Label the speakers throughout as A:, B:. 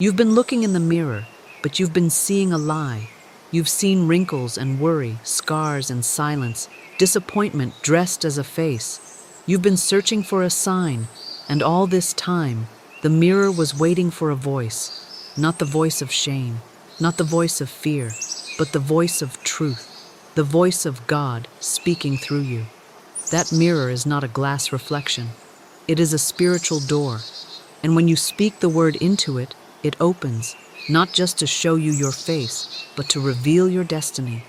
A: You've been looking in the mirror, but you've been seeing a lie. You've seen wrinkles and worry, scars and silence, disappointment dressed as a face. You've been searching for a sign, and all this time, the mirror was waiting for a voice. Not the voice of shame, not the voice of fear, but the voice of truth, the voice of God speaking through you. That mirror is not a glass reflection. It is a spiritual door, and when you speak the word into it, it opens, not just to show you your face, but to reveal your destiny.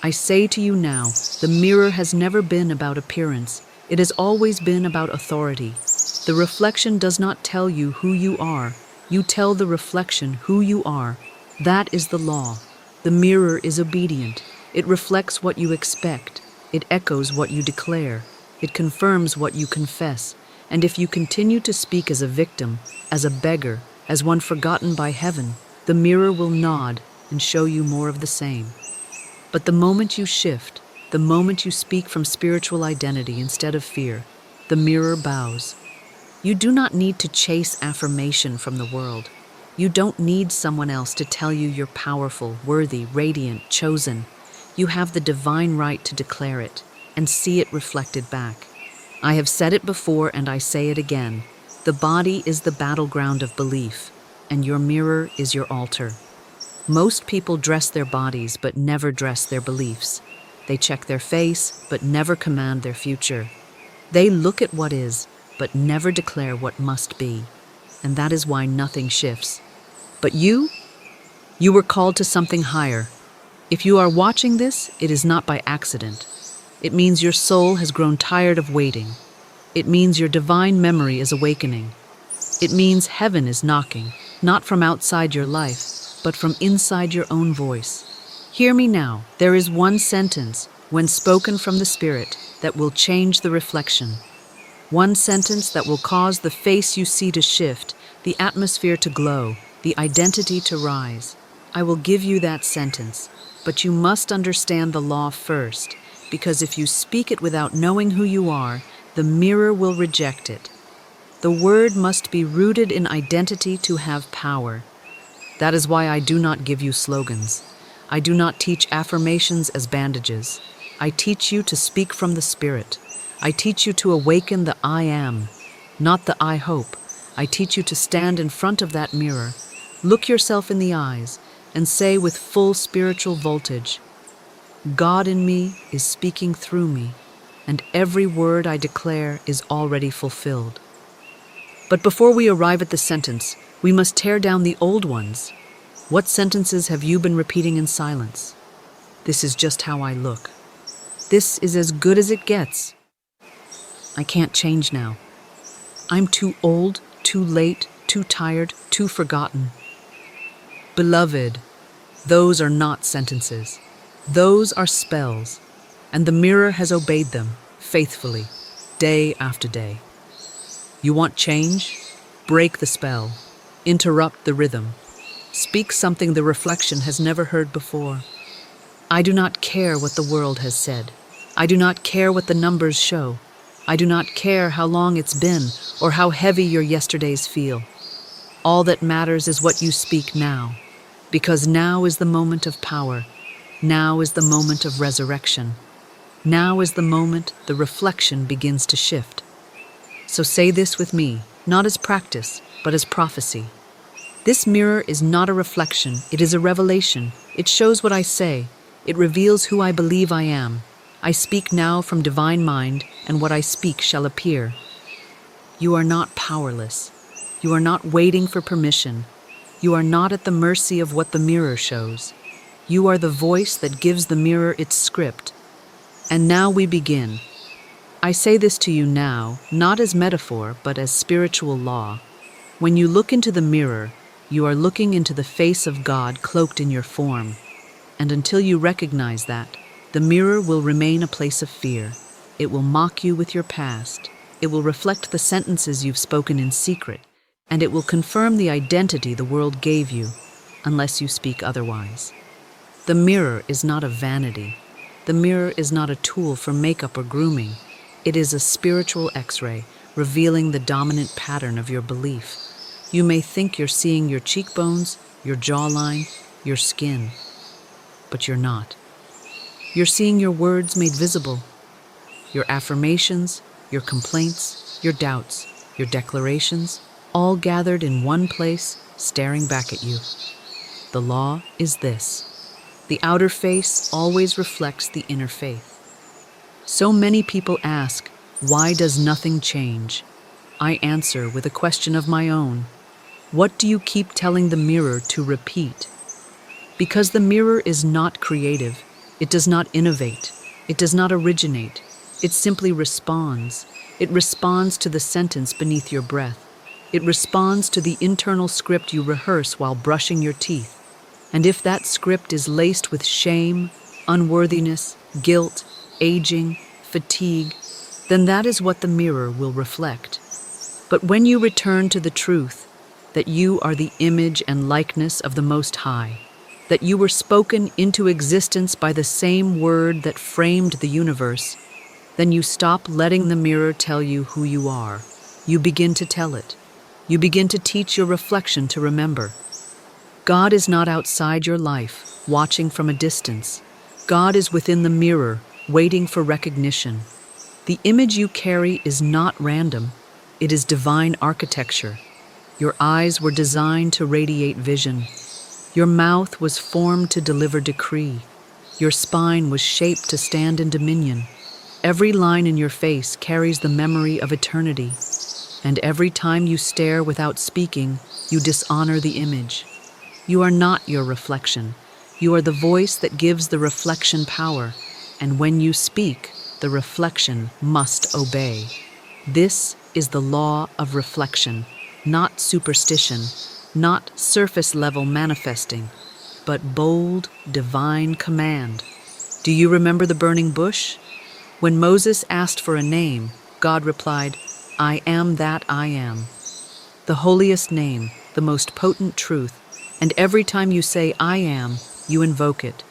A: I say to you now, the mirror has never been about appearance. It has always been about authority. The reflection does not tell you who you are. You tell the reflection who you are. That is the law. The mirror is obedient. It reflects what you expect. It echoes what you declare. It confirms what you confess. And if you continue to speak as a victim, as a beggar, as one forgotten by heaven, the mirror will nod and show you more of the same. But the moment you shift, the moment you speak from spiritual identity instead of fear, the mirror bows. You do not need to chase affirmation from the world. You don't need someone else to tell you you're powerful, worthy, radiant, chosen. You have the divine right to declare it and see it reflected back. I have said it before and I say it again. The body is the battleground of belief, and your mirror is your altar. Most people dress their bodies but never dress their beliefs. They check their face but never command their future. They look at what is but never declare what must be. And that is why nothing shifts. But you were called to something higher. If you are watching this, it is not by accident. It means your soul has grown tired of waiting. It means your divine memory is awakening. It means heaven is knocking, not from outside your life, but from inside your own voice. Hear me now. There is one sentence, when spoken from the Spirit, that will change the reflection. One sentence that will cause the face you see to shift, the atmosphere to glow, the identity to rise. I will give you that sentence, but you must understand the law first, because if you speak it without knowing who you are, the mirror will reject it. The word must be rooted in identity to have power. That is why I do not give you slogans. I do not teach affirmations as bandages. I teach you to speak from the Spirit. I teach you to awaken the I am, not the I hope. I teach you to stand in front of that mirror, look yourself in the eyes, and say with full spiritual voltage, God in me is speaking through me, and every word I declare is already fulfilled. But before we arrive at the sentence, we must tear down the old ones. What sentences have you been repeating in silence? This is just how I look. This is as good as it gets. I can't change now. I'm too old, too late, too tired, too forgotten. Beloved, those are not sentences. Those are spells, and the mirror has obeyed them faithfully, day after day. You want change? Break the spell. Interrupt the rhythm. Speak something the reflection has never heard before. I do not care what the world has said. I do not care what the numbers show. I do not care how long it's been or how heavy your yesterdays feel. All that matters is what you speak now, because now is the moment of power. Now is the moment of resurrection. Now is the moment the reflection begins to shift. So say this with me, not as practice, but as prophecy. This mirror is not a reflection, it is a revelation. It shows what I say. It reveals who I believe I am. I speak now from divine mind, and what I speak shall appear. You are not powerless. You are not waiting for permission. You are not at the mercy of what the mirror shows. You are the voice that gives the mirror its script. And now we begin. I say this to you now, not as metaphor, but as spiritual law. When you look into the mirror, you are looking into the face of God cloaked in your form. And until you recognize that, the mirror will remain a place of fear. It will mock you with your past. It will reflect the sentences you've spoken in secret, and it will confirm the identity the world gave you, unless you speak otherwise. The mirror is not a vanity. The mirror is not a tool for makeup or grooming. It is a spiritual X-ray revealing the dominant pattern of your belief. You may think you're seeing your cheekbones, your jawline, your skin, but you're not. You're seeing your words made visible, your affirmations, your complaints, your doubts, your declarations, all gathered in one place, staring back at you. The law is this: the outer face always reflects the inner faith. So many people ask, why does nothing change? I answer with a question of my own. What do you keep telling the mirror to repeat? Because the mirror is not creative, it does not innovate, it does not originate, it simply responds. It responds to the sentence beneath your breath. It responds to the internal script you rehearse while brushing your teeth. And if that script is laced with shame, unworthiness, guilt, aging, fatigue, then that is what the mirror will reflect. But when you return to the truth, that you are the image and likeness of the Most High, that you were spoken into existence by the same word that framed the universe, then you stop letting the mirror tell you who you are. You begin to tell it. You begin to teach your reflection to remember. God is not outside your life, watching from a distance. God is within the mirror, waiting for recognition. The image you carry is not random. It is divine architecture. Your eyes were designed to radiate vision. Your mouth was formed to deliver decree. Your spine was shaped to stand in dominion. Every line in your face carries the memory of eternity. And every time you stare without speaking, you dishonor the image. You are not your reflection. You are the voice that gives the reflection power. And when you speak, the reflection must obey. This is the law of reflection, not superstition, not surface-level manifesting, but bold, divine command. Do you remember the burning bush? When Moses asked for a name, God replied, I am that I am. The holiest name, the most potent truth, and every time you say, I am, you invoke it.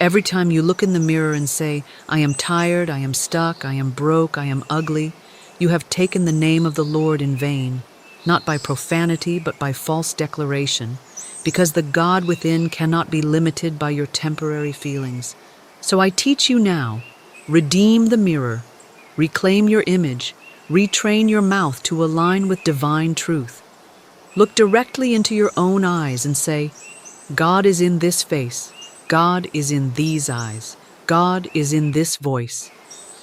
A: Every time you look in the mirror and say, I am tired, I am stuck, I am broke, I am ugly, you have taken the name of the Lord in vain, not by profanity, but by false declaration, because the God within cannot be limited by your temporary feelings. So I teach you now, redeem the mirror, reclaim your image, retrain your mouth to align with divine truth. Look directly into your own eyes and say, God is in this face, God is in these eyes, God is in this voice.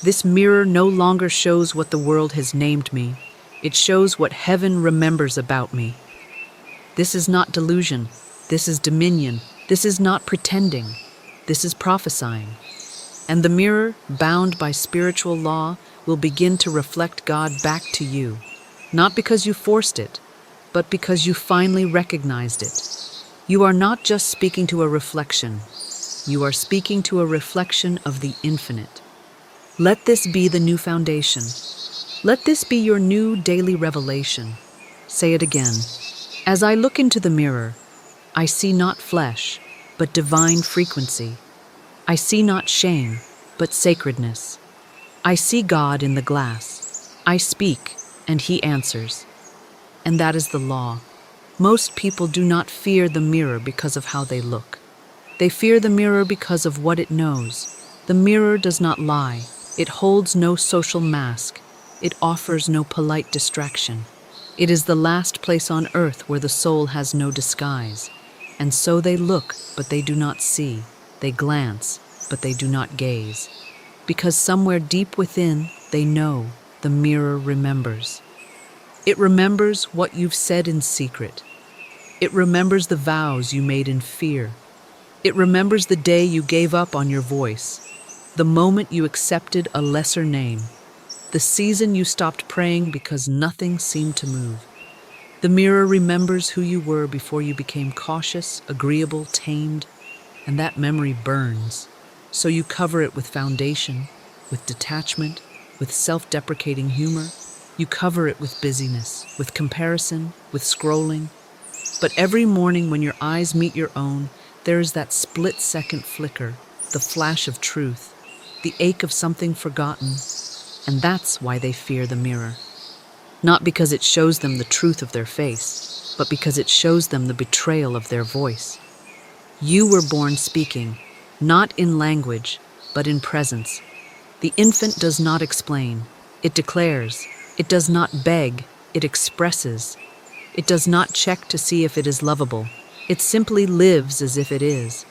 A: This mirror no longer shows what the world has named me. It shows what heaven remembers about me. This is not delusion. This is dominion. This is not pretending. This is prophesying. And the mirror, bound by spiritual law, will begin to reflect God back to you, not because you forced it, but because you finally recognized it. You are not just speaking to a reflection. You are speaking to a reflection of the infinite. Let this be the new foundation. Let this be your new daily revelation. Say it again. As I look into the mirror, I see not flesh, but divine frequency. I see not shame, but sacredness. I see God in the glass. I speak, and He answers. And that is the law. Most people do not fear the mirror because of how they look. They fear the mirror because of what it knows. The mirror does not lie. It holds no social mask. It offers no polite distraction. It is the last place on earth where the soul has no disguise. And so they look, but they do not see. They glance, but they do not gaze. Because somewhere deep within, they know the mirror remembers. It remembers what you've said in secret. It remembers the vows you made in fear. It remembers the day you gave up on your voice, the moment you accepted a lesser name, the season you stopped praying because nothing seemed to move. The mirror remembers who you were before you became cautious, agreeable, tamed, and that memory burns. So you cover it with foundation, with detachment, with self-deprecating humor. You cover it with busyness, with comparison, with scrolling. But every morning when your eyes meet your own, there is that split-second flicker, the flash of truth, the ache of something forgotten. And that's why they fear the mirror. Not because it shows them the truth of their face, but because it shows them the betrayal of their voice. You were born speaking, not in language, but in presence. The infant does not explain, it declares. It does not beg, it expresses. It does not check to see if it is lovable. It simply lives as if it is.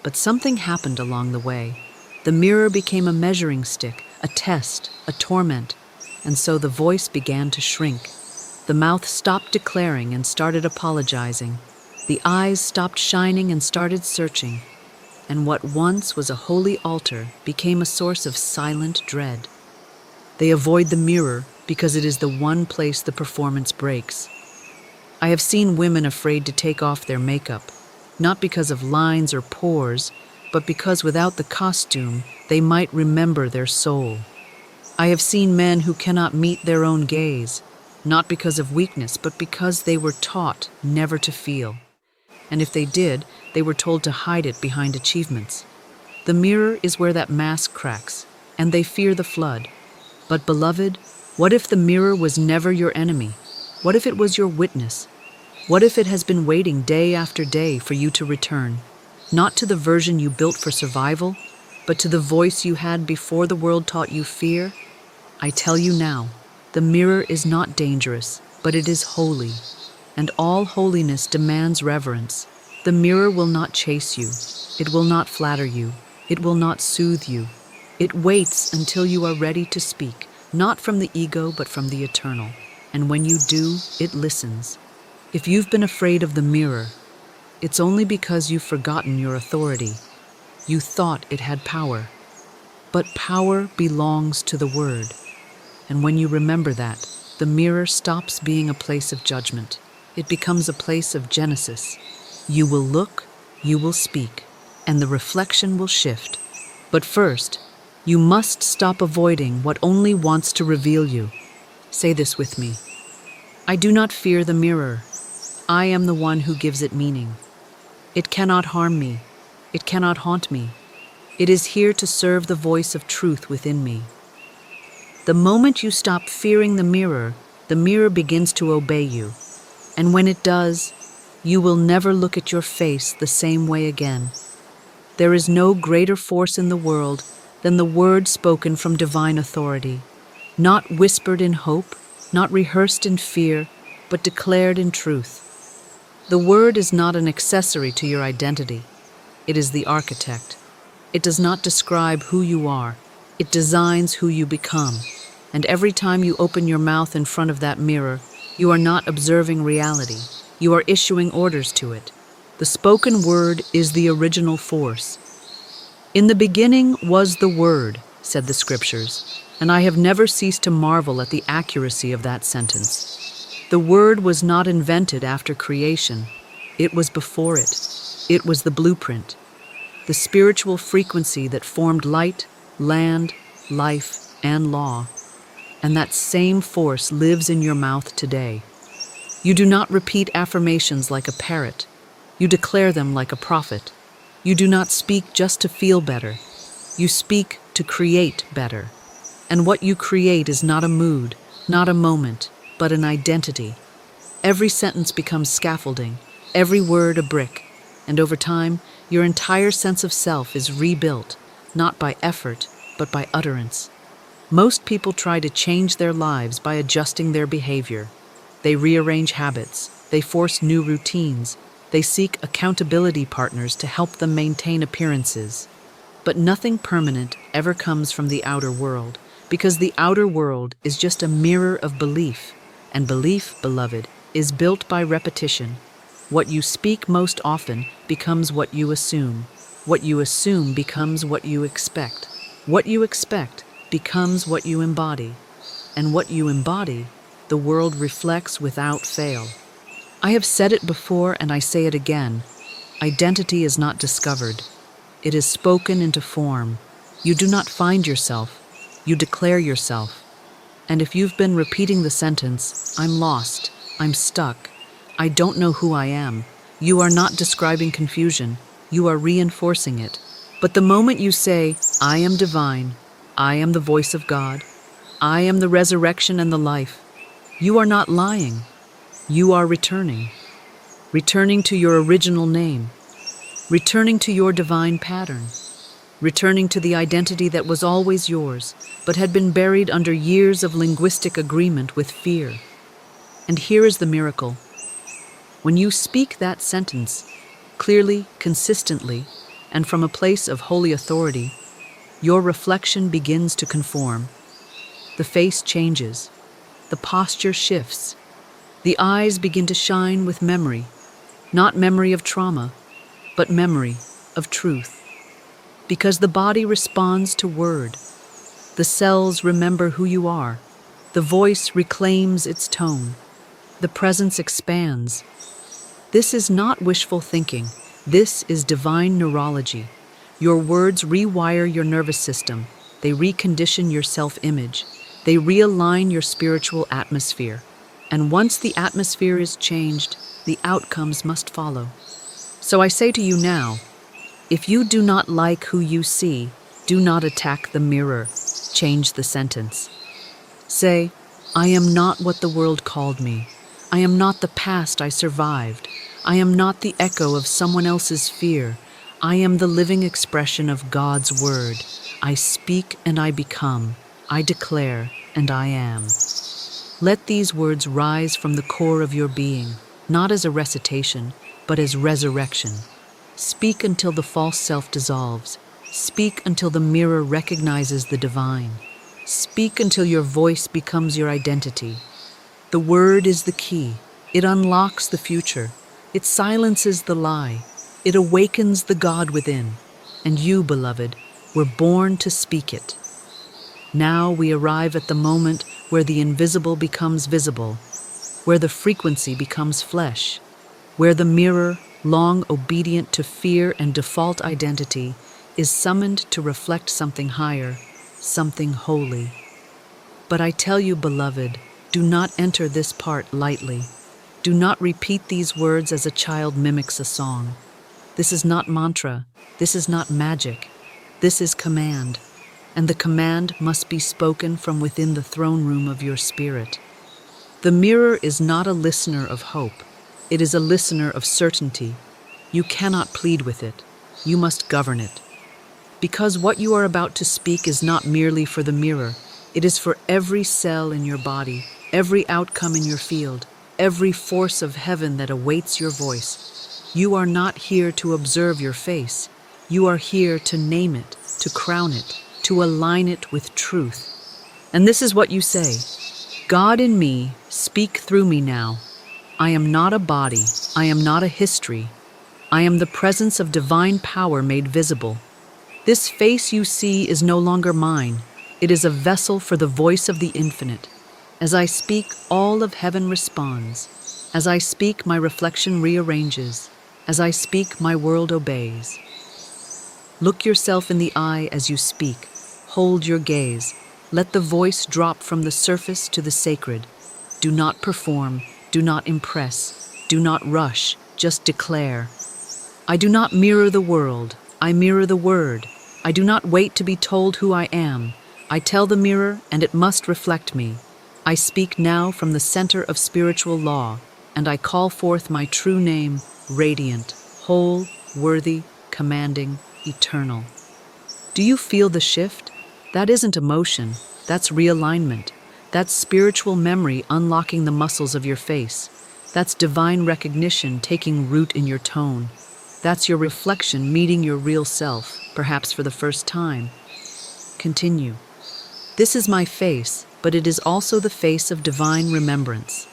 A: But something happened along the way. The mirror became a measuring stick, a test, a torment, and so the voice began to shrink. The mouth stopped declaring and started apologizing. The eyes stopped shining and started searching. And what once was a holy altar became a source of silent dread. They avoid the mirror because it is the one place the performance breaks. I have seen women afraid to take off their makeup, not because of lines or pores, but because without the costume, they might remember their soul. I have seen men who cannot meet their own gaze, not because of weakness, but because they were taught never to feel. And if they did, they were told to hide it behind achievements. The mirror is where that mask cracks, and they fear the flood. But beloved, what if the mirror was never your enemy? What if it was your witness? What if it has been waiting day after day for you to return, not to the version you built for survival, but to the voice you had before the world taught you fear? I tell you now, the mirror is not dangerous, but it is holy, and all holiness demands reverence. The mirror will not chase you. It will not flatter you. It will not soothe you. It waits until you are ready to speak, not from the ego, but from the eternal. And when you do, it listens. If you've been afraid of the mirror, it's only because you've forgotten your authority. You thought it had power. But power belongs to the word. And when you remember that, the mirror stops being a place of judgment. It becomes a place of genesis. You will look, you will speak, and the reflection will shift. But first, you must stop avoiding what only wants to reveal you. Say this with me. I do not fear the mirror. I am the one who gives it meaning. It cannot harm me. It cannot haunt me. It is here to serve the voice of truth within me. The moment you stop fearing the mirror begins to obey you. And when it does, you will never look at your face the same way again. There is no greater force in the world than the word spoken from divine authority, not whispered in hope, not rehearsed in fear, but declared in truth. The word is not an accessory to your identity. It is the architect. It does not describe who you are. It designs who you become. And every time you open your mouth in front of that mirror, you are not observing reality. You are issuing orders to it. The spoken word is the original force. In the beginning was the Word, said the Scriptures, and I have never ceased to marvel at the accuracy of that sentence. The Word was not invented after creation. It was before it. It was the blueprint, the spiritual frequency that formed light, land, life, and law. And that same force lives in your mouth today. You do not repeat affirmations like a parrot. You declare them like a prophet. You do not speak just to feel better. You speak to create better. And what you create is not a mood, not a moment, but an identity. Every sentence becomes scaffolding, every word a brick, and over time, your entire sense of self is rebuilt, not by effort, but by utterance. Most people try to change their lives by adjusting their behavior. They rearrange habits, they force new routines, they seek accountability partners to help them maintain appearances. But nothing permanent ever comes from the outer world, because the outer world is just a mirror of belief, and belief, beloved, is built by repetition. What you speak most often becomes what you assume. What you assume becomes what you expect. What you expect becomes what you embody. And what you embody, the world reflects without fail. I have said it before and I say it again. Identity is not discovered. It is spoken into form. You do not find yourself. You declare yourself. And if you've been repeating the sentence, I'm lost, I'm stuck, I don't know who I am, you are not describing confusion. You are reinforcing it. But the moment you say, I am divine, I am the voice of God, I am the resurrection and the life, you are not lying. You are returning. returning to your original name, returning to your divine pattern, returning to the identity that was always yours, but had been buried under years of linguistic agreement with fear. And here is the miracle. When you speak that sentence, clearly, consistently, and from a place of holy authority, your reflection begins to conform. The face changes, the posture shifts, the eyes begin to shine with memory, not memory of trauma, but memory of truth. Because the body responds to word, the cells remember who you are, the voice reclaims its tone, the presence expands. This is not wishful thinking, this is divine neurology. Your words rewire your nervous system, they recondition your self-image, they realign your spiritual atmosphere. And once the atmosphere is changed, the outcomes must follow. So I say to you now, if you do not like who you see, do not attack the mirror. Change the sentence. Say, I am not what the world called me. I am not the past I survived. I am not the echo of someone else's fear. I am the living expression of God's word. I speak and I become. I declare and I am. Let these words rise from the core of your being, not as a recitation, but as resurrection. Speak until the false self dissolves. Speak until the mirror recognizes the divine. Speak until your voice becomes your identity. The word is the key. It unlocks the future. It silences the lie. It awakens the God within. And you, beloved, were born to speak it. Now we arrive at the moment where the invisible becomes visible, where the frequency becomes flesh, where the mirror, long obedient to fear and default identity, is summoned to reflect something higher, something holy. But I tell you, beloved, do not enter this part lightly. Do not repeat these words as a child mimics a song. This is not mantra. This is not magic. This is command. And the command must be spoken from within the throne room of your spirit. The mirror is not a listener of hope. It is a listener of certainty. You cannot plead with it. You must govern it. Because what you are about to speak is not merely for the mirror. It is for every cell in your body, every outcome in your field, every force of heaven that awaits your voice. You are not here to observe your face. You are here to name it, to crown it, to align it with truth. And this is what you say. God in me, speak through me now. I am not a body. I am not a history. I am the presence of divine power made visible. This face you see is no longer mine. It is a vessel for the voice of the infinite. As I speak, all of heaven responds. As I speak, my reflection rearranges. As I speak, my world obeys. Look yourself in the eye as you speak. Hold your gaze. Let the voice drop from the surface to the sacred. Do not perform. Do not impress. Do not rush. Just declare. I do not mirror the world. I mirror the word. I do not wait to be told who I am. I tell the mirror, and it must reflect me. I speak now from the center of spiritual law, and I call forth my true name, radiant, whole, worthy, commanding, eternal. Do you feel the shift? That isn't emotion. That's realignment. That's spiritual memory unlocking the muscles of your face. That's divine recognition taking root in your tone. That's your reflection meeting your real self, perhaps for the first time. Continue. This is my face, but it is also the face of divine remembrance.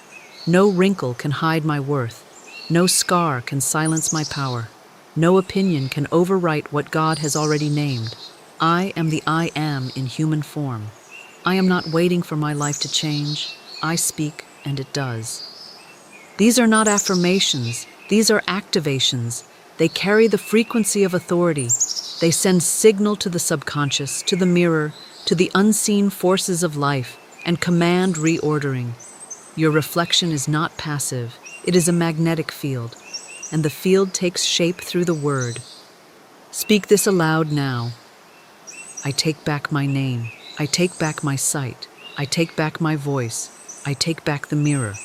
A: No wrinkle can hide my worth. No scar can silence my power. No opinion can overwrite what God has already named. I am the I am in human form. I am not waiting for my life to change. I speak, and it does. These are not affirmations. These are activations. They carry the frequency of authority. They send signal to the subconscious, to the mirror, to the unseen forces of life, and command reordering. Your reflection is not passive. It is a magnetic field, and the field takes shape through the word. Speak this aloud now. I take back my name. I take back my sight. I take back my voice. I take back the mirror.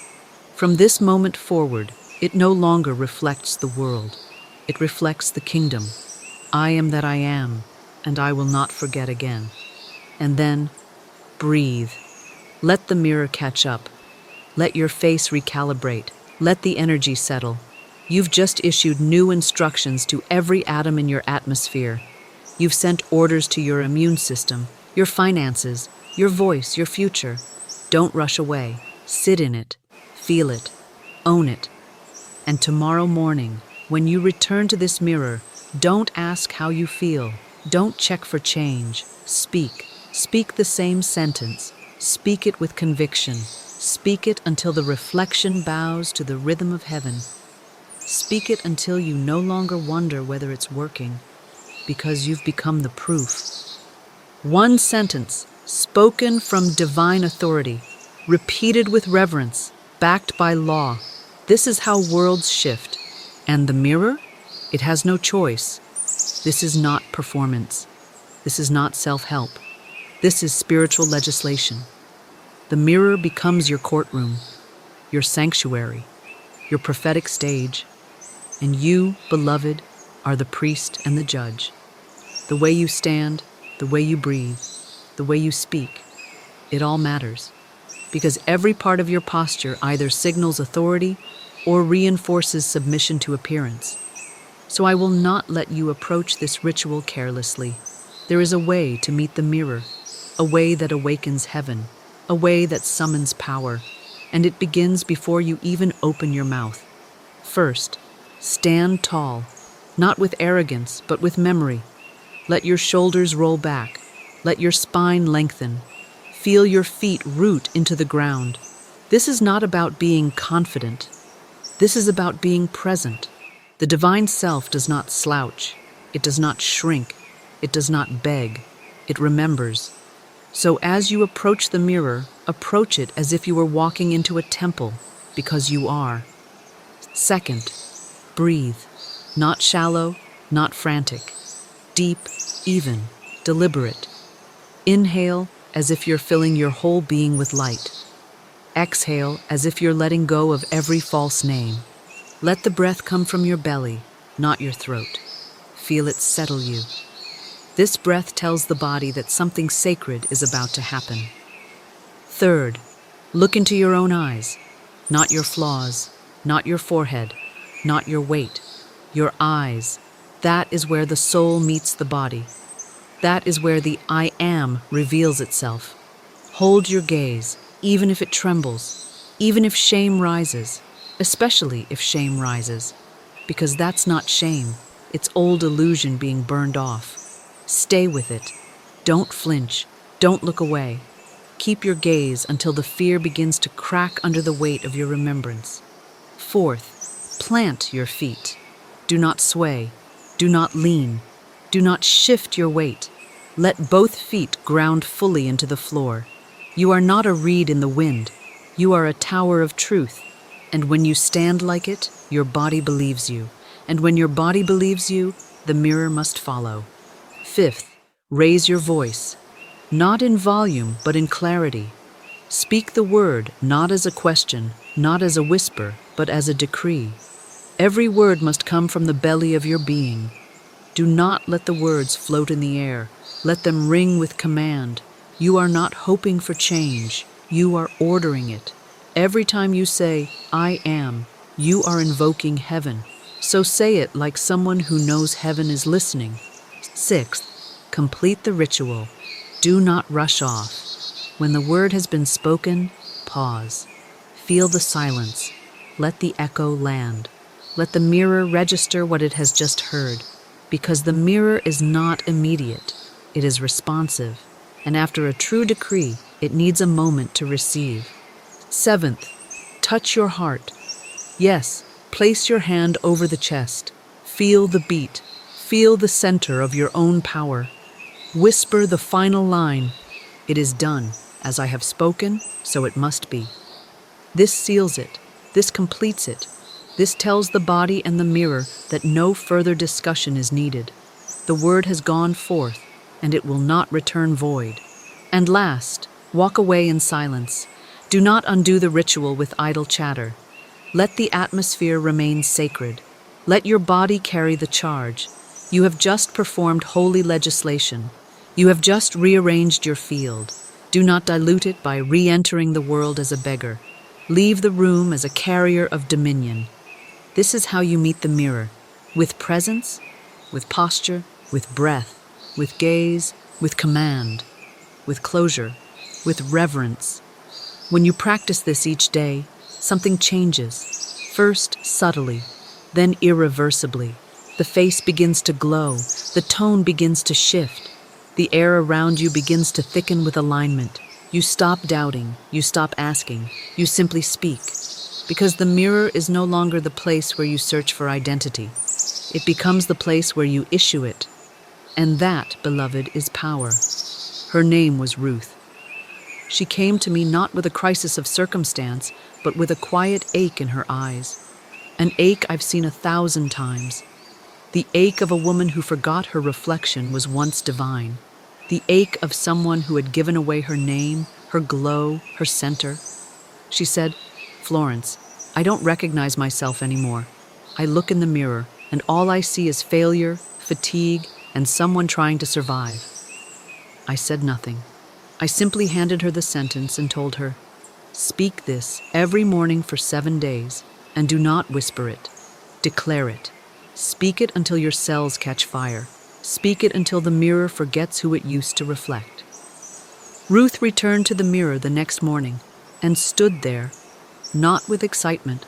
A: From this moment forward, It no longer reflects the world. It reflects the kingdom. I am that I am, and I will not forget again. And then, breathe. Let the mirror catch up. Let your face recalibrate. Let the energy settle. You've just issued new instructions to every atom in your atmosphere. You've sent orders to your immune system, your finances, your voice, your future. Don't rush away. Sit in it. Feel it. Own it. And tomorrow morning, when you return to this mirror, don't ask how you feel. Don't check for change. Speak. Speak the same sentence. Speak it with conviction. Speak it until the reflection bows to the rhythm of heaven. Speak it until you no longer wonder whether it's working, because you've become the proof. One sentence, spoken from divine authority, repeated with reverence, backed by law. This is how worlds shift. And the mirror? It has no choice. This is not performance. This is not self-help. This is spiritual legislation. The mirror becomes your courtroom, your sanctuary, your prophetic stage, and you, beloved, are the priest and the judge. The way you stand, the way you breathe, the way you speak, it all matters, because every part of your posture either signals authority or reinforces submission to appearance. So I will not let you approach this ritual carelessly. There is a way to meet the mirror, a way that awakens heaven, a way that summons power, and it begins before you even open your mouth. First, stand tall, not with arrogance, but with memory. Let your shoulders roll back. Let your spine lengthen. Feel your feet root into the ground. This is not about being confident. This is about being present. The divine self does not slouch. It does not shrink. It does not beg. It remembers. So as you approach the mirror, approach it as if you were walking into a temple, because you are. Second, breathe. Not shallow, not frantic. Deep, even, deliberate. Inhale as if you're filling your whole being with light. Exhale as if you're letting go of every false name. Let the breath come from your belly, not your throat. Feel it settle you. This breath tells the body that something sacred is about to happen. Third, look into your own eyes, not your flaws, not your forehead, not your weight. Your eyes. That is where the soul meets the body. That is where the I am reveals itself. Hold your gaze, even if it trembles, even if shame rises, especially if shame rises, because that's not shame. It's old illusion being burned off. Stay with it. Don't flinch. Don't look away. Keep your gaze until the fear begins to crack under the weight of your remembrance. Fourth, plant your feet. Do not sway. Do not lean. Do not shift your weight. Let both feet ground fully into the floor. You are not a reed in the wind. You are a tower of truth. And when you stand like it, your body believes you. And when your body believes you, the mirror must follow. Fifth, raise your voice. Not in volume, but in clarity. Speak the word not as a question, not as a whisper, but as a decree. Every word must come from the belly of your being. Do not let the words float in the air. Let them ring with command. You are not hoping for change. You are ordering it. Every time you say, I am, you are invoking heaven. So say it like someone who knows heaven is listening. Sixth, complete the ritual. Do not rush off. When the word has been spoken, pause. Feel the silence. Let the echo land. Let the mirror register what it has just heard, because the mirror is not immediate. It is responsive, and after a true decree, it needs a moment to receive. Seventh, touch your heart. Yes, place your hand over the chest. Feel the beat. Feel the center of your own power. Whisper the final line. It is done. As I have spoken, so it must be. This seals it. This completes it. This tells the body and the mirror that no further discussion is needed. The word has gone forth, and it will not return void. And last, walk away in silence. Do not undo the ritual with idle chatter. Let the atmosphere remain sacred. Let your body carry the charge. You have just performed holy legislation. You have just rearranged your field. Do not dilute it by re-entering the world as a beggar. Leave the room as a carrier of dominion. This is how you meet the mirror. With presence, with posture, with breath, with gaze, with command, with closure, with reverence. When you practice this each day, something changes. First, subtly, then irreversibly. The face begins to glow, the tone begins to shift. The air around you begins to thicken with alignment. You stop doubting, you stop asking, you simply speak. Because the mirror is no longer the place where you search for identity. It becomes the place where you issue it. And that, beloved, is power. Her name was Ruth. She came to me not with a crisis of circumstance, but with a quiet ache in her eyes. An ache I've seen 1,000 times. The ache of a woman who forgot her reflection was once divine. The ache of someone who had given away her name, her glow, her center. She said, "Florence, I don't recognize myself anymore. I look in the mirror, and all I see is failure, fatigue, and someone trying to survive." I said nothing. I simply handed her the sentence and told her, "Speak this every morning for 7 days, and do not whisper it. Declare it. Speak it until your cells catch fire. Speak it until the mirror forgets who it used to reflect." Ruth returned to the mirror the next morning and stood there, not with excitement,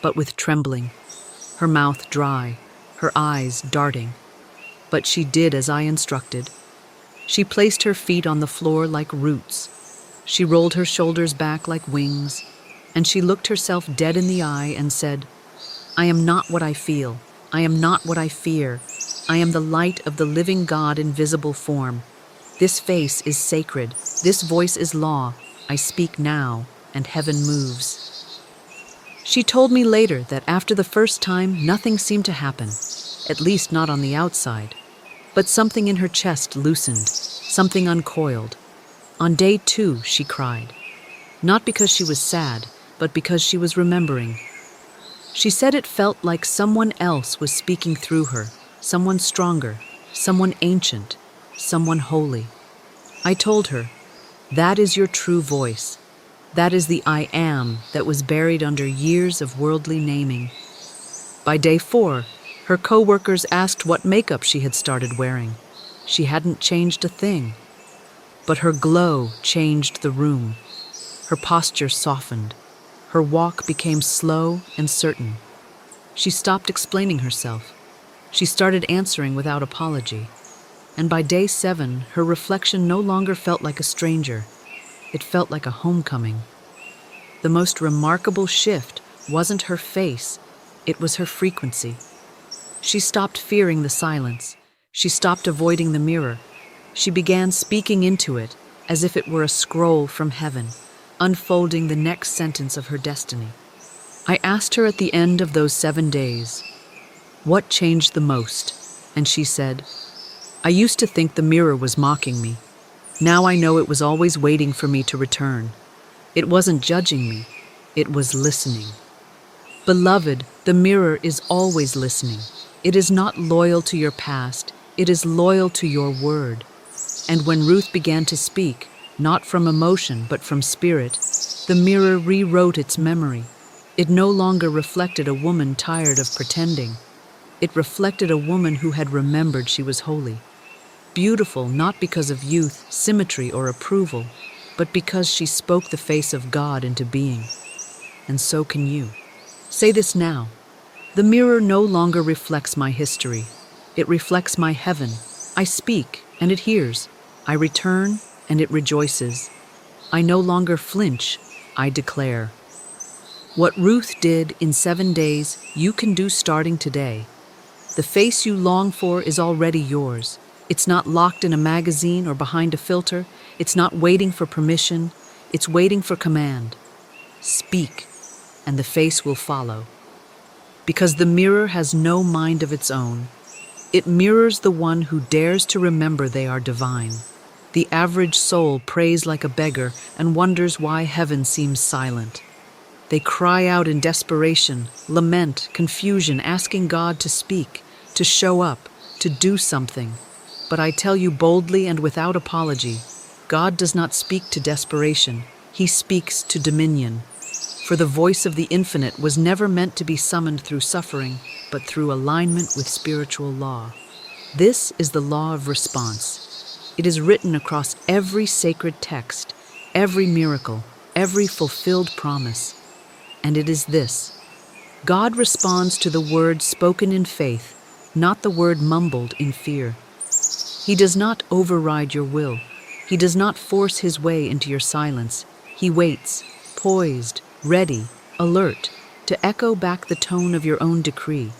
A: but with trembling, her mouth dry, her eyes darting. But she did as I instructed. She placed her feet on the floor like roots. She rolled her shoulders back like wings, and she looked herself dead in the eye and said, "I am not what I feel. I am not what I fear. I am the light of the living God in visible form. This face is sacred. This voice is law. I speak now, and heaven moves." She told me later that after the first time, nothing seemed to happen, at least not on the outside. But something in her chest loosened, something uncoiled. On day 2, she cried. Not because she was sad, but because she was remembering. She said it felt like someone else was speaking through her, someone stronger, someone ancient, someone holy. I told her, "That is your true voice. That is the I am that was buried under years of worldly naming." By day 4, her co-workers asked what makeup she had started wearing. She hadn't changed a thing. But her glow changed the room. Her posture softened. Her walk became slow and certain. She stopped explaining herself. She started answering without apology. And by day 7, her reflection no longer felt like a stranger. It felt like a homecoming. The most remarkable shift wasn't her face, it was her frequency. She stopped fearing the silence. She stopped avoiding the mirror. She began speaking into it as if it were a scroll from heaven, unfolding the next sentence of her destiny. I asked her at the end of those 7 days, "What changed the most?" And she said, "I used to think the mirror was mocking me. Now I know it was always waiting for me to return. It wasn't judging me, it was listening." Beloved, the mirror is always listening. It is not loyal to your past, it is loyal to your word. And when Ruth began to speak, not from emotion but from spirit, the mirror rewrote its memory. It no longer reflected a woman tired of pretending. It reflected a woman who had remembered she was holy. Beautiful not because of youth, symmetry, or approval, but because she spoke the face of God into being. And so can you. Say this now. The mirror no longer reflects my history. It reflects my heaven. I speak, and it hears. I return, and it rejoices. I no longer flinch, I declare. What Ruth did in 7 days, you can do starting today. The face you long for is already yours. It's not locked in a magazine or behind a filter. It's not waiting for permission. It's waiting for command. Speak, and the face will follow. Because the mirror has no mind of its own. It mirrors the one who dares to remember they are divine. The average soul prays like a beggar and wonders why heaven seems silent. They cry out in desperation, lament, confusion, asking God to speak, to show up, to do something. But I tell you boldly and without apology, God does not speak to desperation. He speaks to dominion. For the voice of the infinite was never meant to be summoned through suffering, but through alignment with spiritual law. This is the law of response. It is written across every sacred text, every miracle, every fulfilled promise. And it is this: God responds to the word spoken in faith, not the word mumbled in fear. He does not override your will. He does not force his way into your silence. He waits, poised, ready, alert, to echo back the tone of your own decree.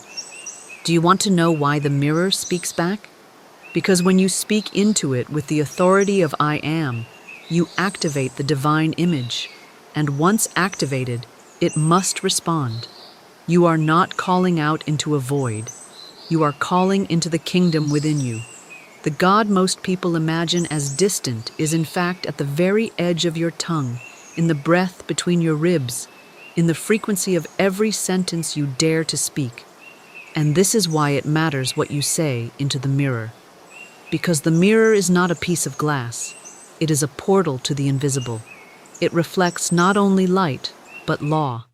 A: Do you want to know why the mirror speaks back? Because when you speak into it with the authority of I am, you activate the divine image. And once activated, it must respond. You are not calling out into a void. You are calling into the kingdom within you. The God most people imagine as distant is in fact at the very edge of your tongue, in the breath between your ribs, in the frequency of every sentence you dare to speak. And this is why it matters what you say into the mirror. Because the mirror is not a piece of glass. It is a portal to the invisible. It reflects not only light, but law.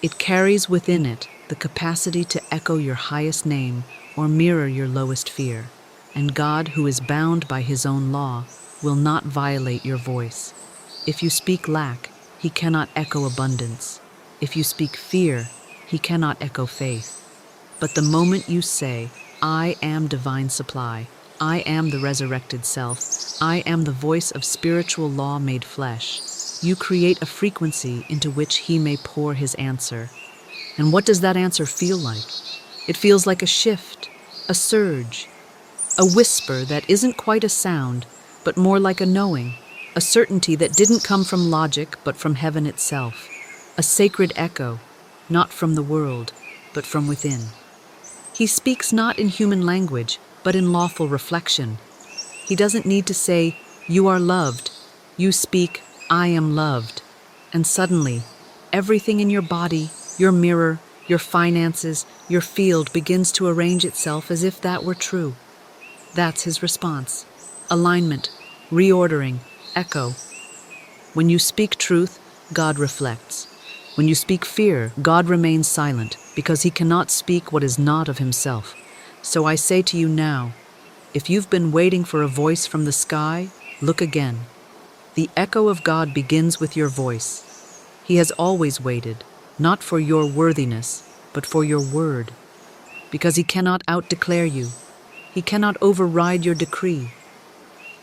A: It carries within it the capacity to echo your highest name or mirror your lowest fear. And God, who is bound by his own law, will not violate your voice. If you speak lack, he cannot echo abundance. If you speak fear, he cannot echo faith. But the moment you say, I am divine supply, I am the resurrected self, I am the voice of spiritual law made flesh, you create a frequency into which he may pour his answer. And what does that answer feel like? It feels like a shift, a surge, a whisper that isn't quite a sound, but more like a knowing, a certainty that didn't come from logic, but from heaven itself, a sacred echo, not from the world, but from within. He speaks not in human language, but in lawful reflection. He doesn't need to say, you are loved. You speak, I am loved. And suddenly, everything in your body, your mirror, your finances, your field begins to arrange itself as if that were true. That's his response. Alignment, reordering, echo. When you speak truth, God reflects. When you speak fear, God remains silent, because he cannot speak what is not of himself. So I say to you now, if you've been waiting for a voice from the sky, look again. The echo of God begins with your voice. He has always waited, not for your worthiness, but for your word. Because he cannot out-declare you. He cannot override your decree.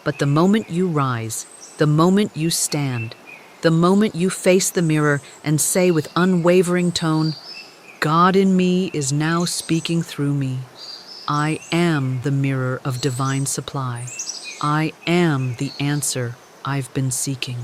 A: But the moment you rise, the moment you stand, the moment you face the mirror and say with unwavering tone, God in me is now speaking through me. I am the mirror of divine supply. I am the answer I've been seeking.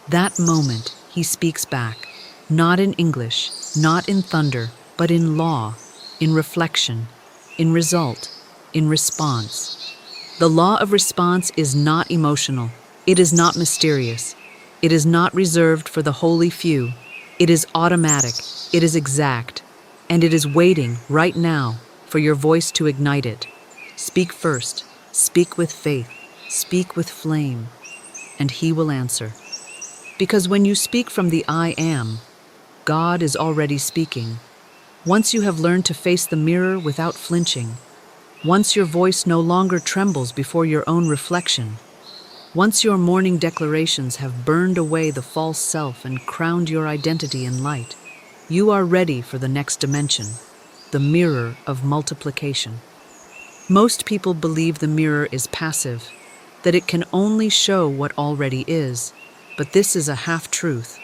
A: That moment, he speaks back, not in English, not in thunder, but in law, in reflection, in result, in response. The law of response is not emotional. It is not mysterious. It is not reserved for the holy few. It is automatic. It is exact. And it is waiting right now for your voice to ignite it. Speak first. Speak with faith. Speak with flame. And he will answer. Because when you speak from the I am, God is already speaking. Once you have learned to face the mirror without flinching, once your voice no longer trembles before your own reflection, once your morning declarations have burned away the false self and crowned your identity in light, you are ready for the next dimension, the mirror of multiplication. Most people believe the mirror is passive, that it can only show what already is, but this is a half-truth.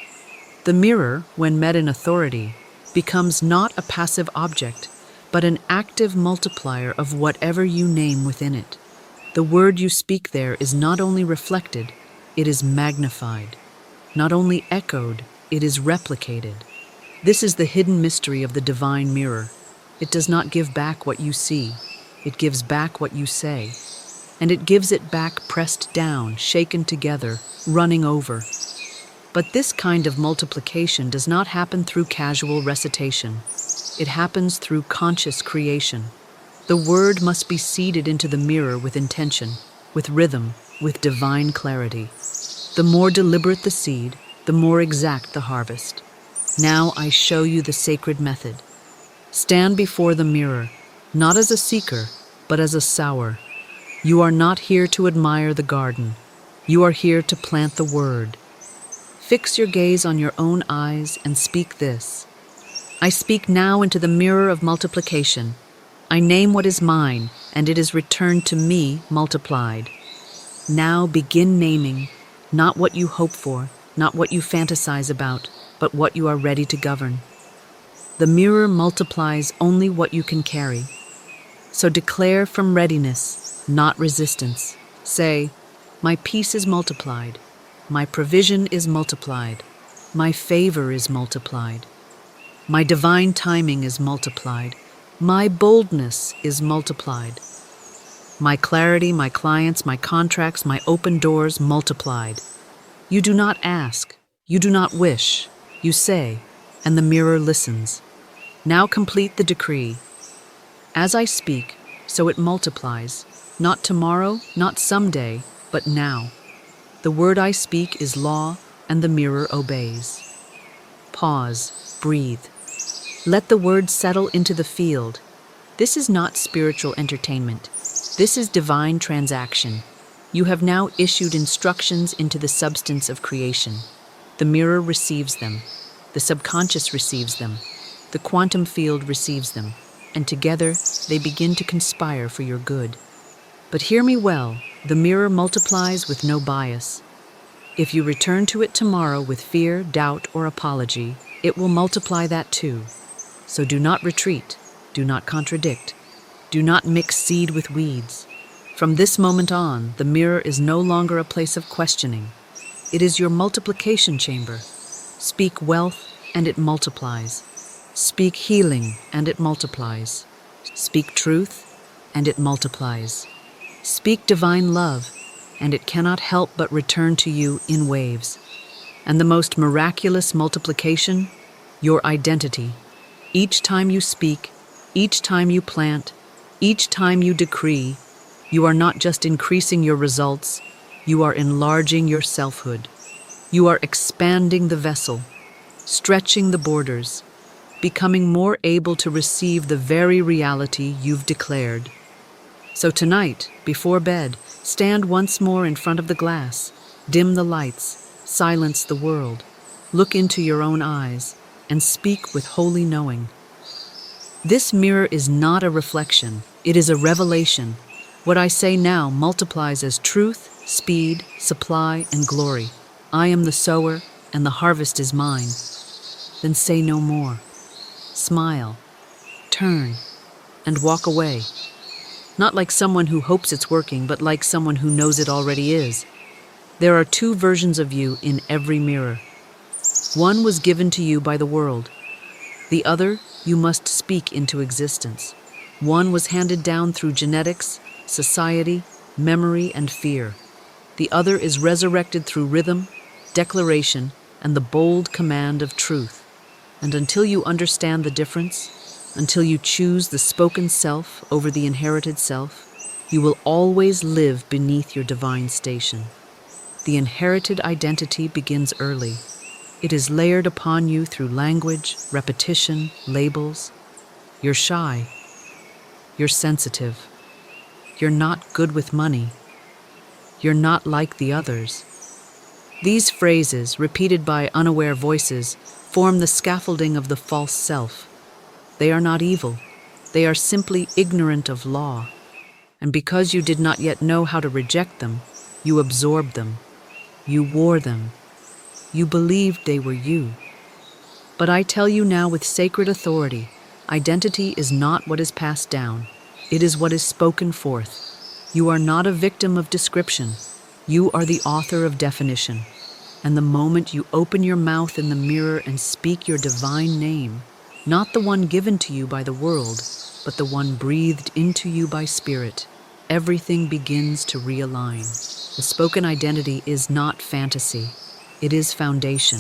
A: The mirror, when met in authority, becomes not a passive object, but an active multiplier of whatever you name within it. The word you speak there is not only reflected, it is magnified. Not only echoed, it is replicated. This is the hidden mystery of the divine mirror. It does not give back what you see. It gives back what you say. And it gives it back pressed down, shaken together, running over. But this kind of multiplication does not happen through casual recitation. It happens through conscious creation. The word must be seeded into the mirror with intention, with rhythm, with divine clarity. The more deliberate the seed, the more exact the harvest. Now I show you the sacred method. Stand before the mirror, not as a seeker, but as a sower. You are not here to admire the garden. You are here to plant the word. Fix your gaze on your own eyes and speak this. I speak now into the mirror of multiplication. I name what is mine, and it is returned to me multiplied. Now begin naming, not what you hope for, not what you fantasize about, but what you are ready to govern. The mirror multiplies only what you can carry. So declare from readiness, not resistance. Say, my peace is multiplied. My provision is multiplied. My favor is multiplied. My divine timing is multiplied. My boldness is multiplied. My clarity, my clients, my contracts, my open doors multiplied. You do not ask. You do not wish. You say, and the mirror listens. Now complete the decree. As I speak, so it multiplies. Not tomorrow, not someday, but now. The word I speak is law, and the mirror obeys. Pause, breathe. Let the word settle into the field. This is not spiritual entertainment. This is divine transaction. You have now issued instructions into the substance of creation. The mirror receives them. The subconscious receives them. The quantum field receives them. And together, they begin to conspire for your good. But hear me well, the mirror multiplies with no bias. If you return to it tomorrow with fear, doubt, or apology, it will multiply that too. So do not retreat, do not contradict, do not mix seed with weeds. From this moment on, the mirror is no longer a place of questioning. It is your multiplication chamber. Speak wealth, and it multiplies. Speak healing, and it multiplies. Speak truth, and it multiplies. Speak divine love, and it cannot help but return to you in waves. And the most miraculous multiplication, your identity. Each time you speak, each time you plant, each time you decree, you are not just increasing your results, you are enlarging your selfhood. You are expanding the vessel, stretching the borders, becoming more able to receive the very reality you've declared. So tonight, before bed, stand once more in front of the glass, dim the lights, silence the world, look into your own eyes, and speak with holy knowing. This mirror is not a reflection, it is a revelation. What I say now multiplies as truth, speed, supply, and glory. I am the sower, and the harvest is mine. Then say no more. Smile, turn, and walk away. Not like someone who hopes it's working, but like someone who knows it already is. There are two versions of you in every mirror. One was given to you by the world. The other, you must speak into existence. One was handed down through genetics, society, memory, and fear. The other is resurrected through rhythm, declaration, and the bold command of truth. And until you understand the difference, until you choose the spoken self over the inherited self, you will always live beneath your divine station. The inherited identity begins early. It is layered upon you through language, repetition, labels. You're shy. You're sensitive. You're not good with money. You're not like the others. These phrases, repeated by unaware voices, form the scaffolding of the false self. They are not evil. They are simply ignorant of law. And because you did not yet know how to reject them, you absorbed them. You wore them. You believed they were you. But I tell you now with sacred authority, identity is not what is passed down. It is what is spoken forth. You are not a victim of description. You are the author of definition. And the moment you open your mouth in the mirror and speak your divine name, not the one given to you by the world, but the one breathed into you by spirit, everything begins to realign. The spoken identity is not fantasy. It is foundation.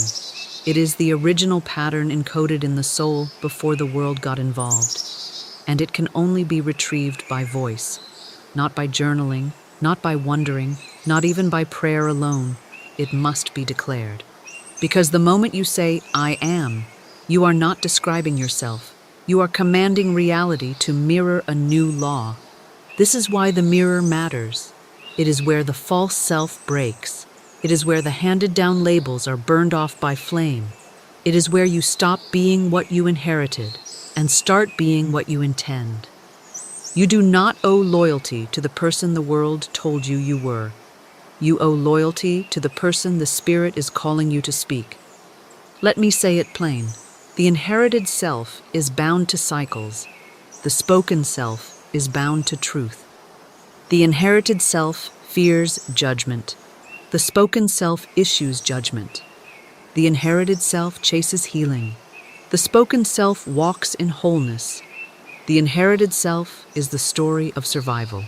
A: It is the original pattern encoded in the soul before the world got involved. And it can only be retrieved by voice, not by journaling, not by wondering, not even by prayer alone. It must be declared. Because the moment you say, I am, you are not describing yourself. You are commanding reality to mirror a new law. This is why the mirror matters. It is where the false self breaks. It is where the handed-down labels are burned off by flame. It is where you stop being what you inherited and start being what you intend. You do not owe loyalty to the person the world told you you were. You owe loyalty to the person the Spirit is calling you to speak. Let me say it plain. The inherited self is bound to cycles. The spoken self is bound to truth. The inherited self fears judgment. The spoken self issues judgment. The inherited self chases healing. The spoken self walks in wholeness. The inherited self is the story of survival.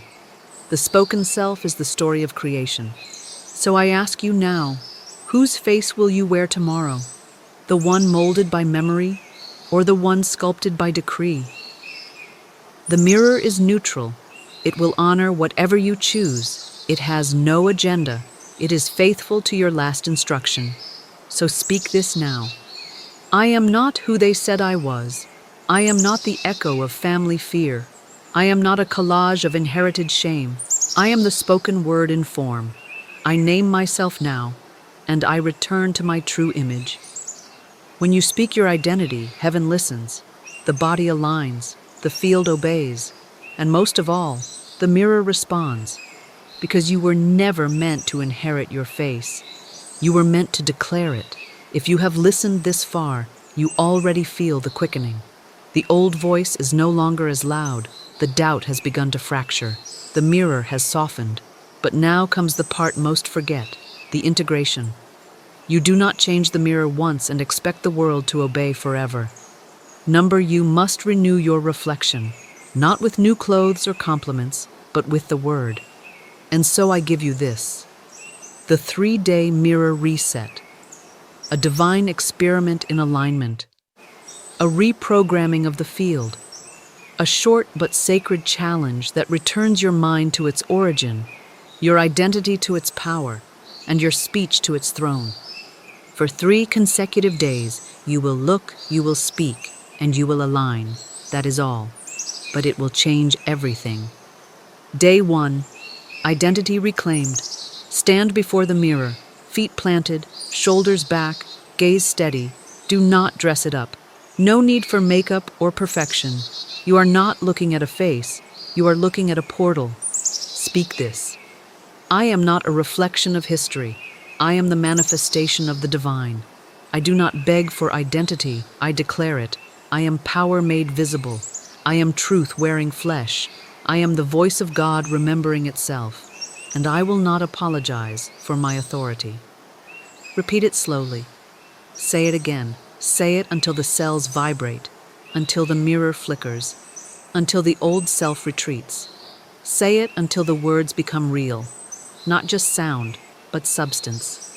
A: The spoken self is the story of creation. So I ask you now, whose face will you wear tomorrow? The one molded by memory, or the one sculpted by decree? The mirror is neutral. It will honor whatever you choose. It has no agenda. It is faithful to your last instruction. So speak this now. I am not who they said I was. I am not the echo of family fear. I am not a collage of inherited shame. I am the spoken word in form. I name myself now, and I return to my true image. When you speak your identity, heaven listens, the body aligns, the field obeys, and most of all, the mirror responds, because you were never meant to inherit your face. You were meant to declare it. If you have listened this far, you already feel the quickening. The old voice is no longer as loud. The doubt has begun to fracture. The mirror has softened. But now comes the part most forget, the integration. You do not change the mirror once and expect the world to obey forever. You must renew your reflection, not with new clothes or compliments, but with the word. And so I give you this, the 3-day mirror reset, a divine experiment in alignment, a reprogramming of the field, a short but sacred challenge that returns your mind to its origin, your identity to its power, and your speech to its throne. For 3 consecutive days, you will look, you will speak, and you will align. That is all. But it will change everything. Day 1, identity reclaimed. Stand before the mirror, feet planted, shoulders back, gaze steady. Do not dress it up. No need for makeup or perfection. You are not looking at a face. You are looking at a portal. Speak this. I am not a reflection of history. I am the manifestation of the divine. I do not beg for identity. I declare it. I am power made visible. I am truth wearing flesh. I am the voice of God remembering itself. And I will not apologize for my authority. Repeat it slowly. Say it again. Say it until the cells vibrate, until the mirror flickers, until the old self retreats. Say it until the words become real, not just sound, but substance.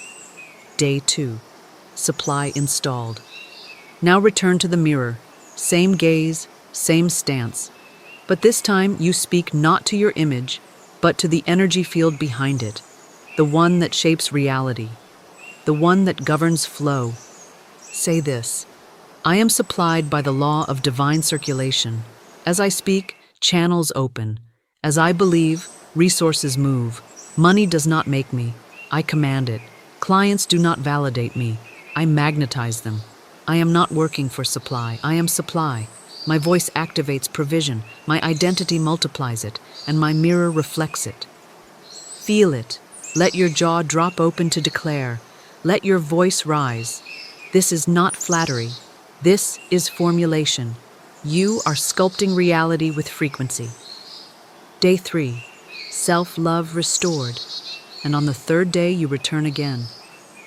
A: Day 2. Supply installed. Now return to the mirror. Same gaze, same stance. But this time you speak not to your image, but to the energy field behind it, the one that shapes reality, the one that governs flow. Say this. I am supplied by the law of divine circulation. As I speak, channels open. As I believe, resources move. Money does not make me. I command it. Clients do not validate me. I magnetize them. I am not working for supply. I am supply. My voice activates provision. My identity multiplies it, and my mirror reflects it. Feel it. Let your jaw drop open to declare. Let your voice rise. This is not flattery. This is formulation. You are sculpting reality with frequency. Day 3. Self-love restored. And on the 3rd day you return again.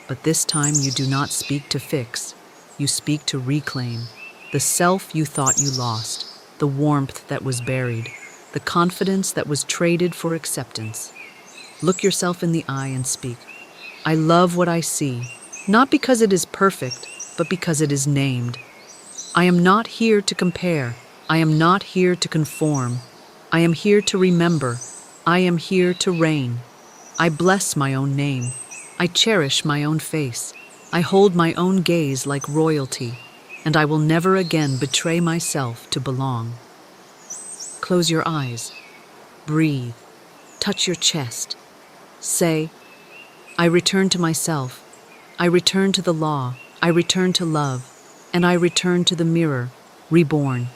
A: But this time you do not speak to fix. You speak to reclaim. The self you thought you lost. The warmth that was buried. The confidence that was traded for acceptance. Look yourself in the eye and speak. I love what I see. not because it is perfect, but because it is named. I am not here to compare. I am not here to conform. I am here to remember. I am here to reign. I bless my own name. I cherish my own face. I hold my own gaze like royalty, and I will never again betray myself to belong. Close your eyes. Breathe. Touch your chest. Say, I return to myself. I return to the law. I return to love. And I return to the mirror, reborn.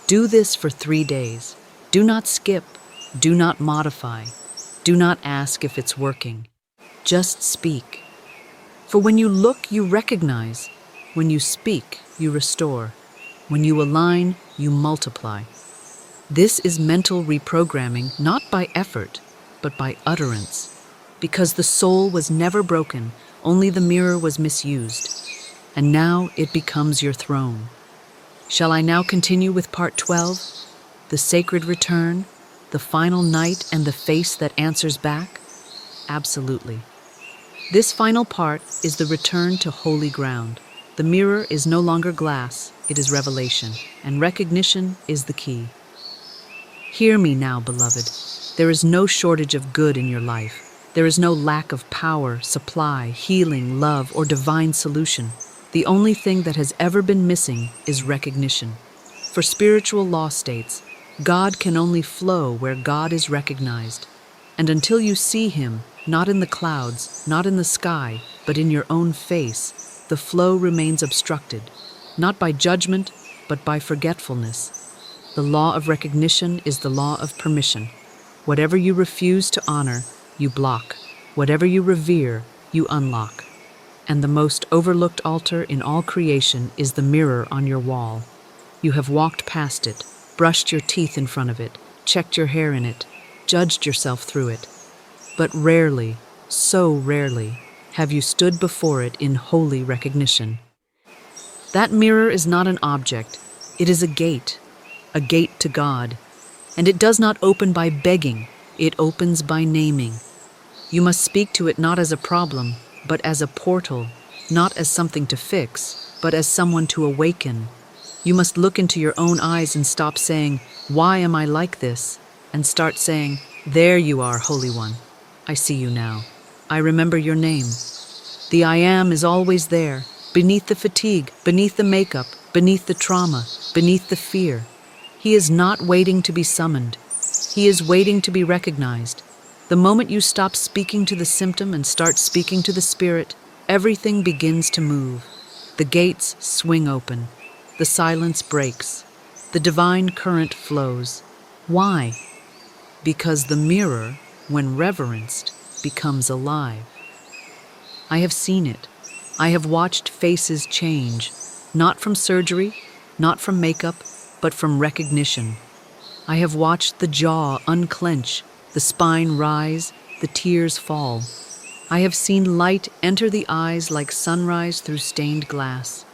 A: Do this for 3 days. Do not skip. Do not modify. Do not ask if it's working. Just speak. For when you look, you recognize. When you speak, you restore. When you align, you multiply. This is mental reprogramming, not by effort, but by utterance. Because the soul was never broken, only the mirror was misused. And now it becomes your throne. Shall I now continue with part 12? The sacred return, the final night, and the face that answers back? Absolutely. This final part is the return to holy ground. The mirror is no longer glass, it is revelation, and recognition is the key. Hear me now, beloved. There is no shortage of good in your life. There is no lack of power, supply, healing, love, or divine solution. The only thing that has ever been missing is recognition. For spiritual law states, God can only flow where God is recognized. And until you see Him, not in the clouds, not in the sky, but in your own face, the flow remains obstructed, not by judgment, but by forgetfulness. The law of recognition is the law of permission. Whatever you refuse to honor, you block. Whatever you revere, you unlock. And the most overlooked altar in all creation is the mirror on your wall. You have walked past it, brushed your teeth in front of it, checked your hair in it, judged yourself through it. But rarely, so rarely, have you stood before it in holy recognition. That mirror is not an object, it is a gate to God. And it does not open by begging, it opens by naming. You must speak to it not as a problem, but as a portal, not as something to fix, but as someone to awaken. You must look into your own eyes and stop saying, "Why am I like this?" and start saying, "There you are, Holy One. I see you now. I remember your name." The I am is always there, beneath the fatigue, beneath the makeup, beneath the trauma, beneath the fear. He is not waiting to be summoned. He is waiting to be recognized. The moment you stop speaking to the symptom and start speaking to the spirit, everything begins to move. The gates swing open. The silence breaks. The divine current flows. Why? Because the mirror, when reverenced, becomes alive. I have seen it. I have watched faces change, not from surgery, not from makeup, but from recognition. I have watched the jaw unclench, the spine rise, the tears fall. I have seen light enter the eyes like sunrise through stained glass.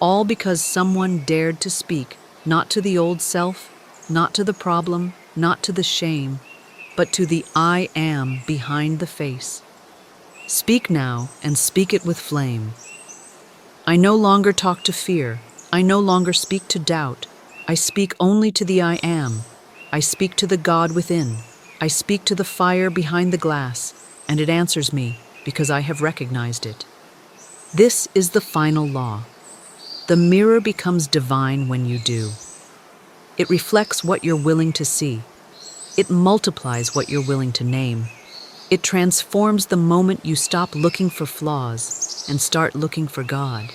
A: All because someone dared to speak, not to the old self, not to the problem, not to the shame, but to the I am behind the face. Speak now and speak it with flame. I no longer talk to fear. I no longer speak to doubt. I speak only to the I am. I speak to the God within. I speak to the fire behind the glass, and it answers me because I have recognized it. This is the final law. The mirror becomes divine when you do. It reflects what you're willing to see. It multiplies what you're willing to name. It transforms the moment you stop looking for flaws and start looking for God.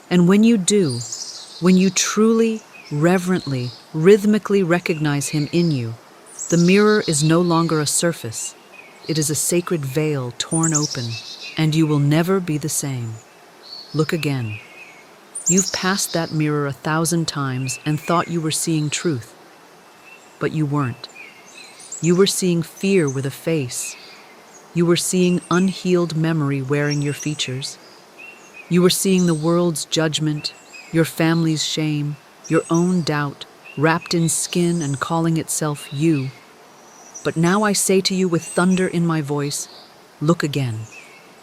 A: And when you do, when you truly, reverently, rhythmically recognize Him in you, the mirror is no longer a surface. It is a sacred veil torn open, and you will never be the same. Look again. You've passed that mirror 1,000 times and thought you were seeing truth, but you weren't. You were seeing fear with a face. You were seeing unhealed memory wearing your features. You were seeing the world's judgment, your family's shame, your own doubt, wrapped in skin and calling itself you. But now I say to you with thunder in my voice, look again.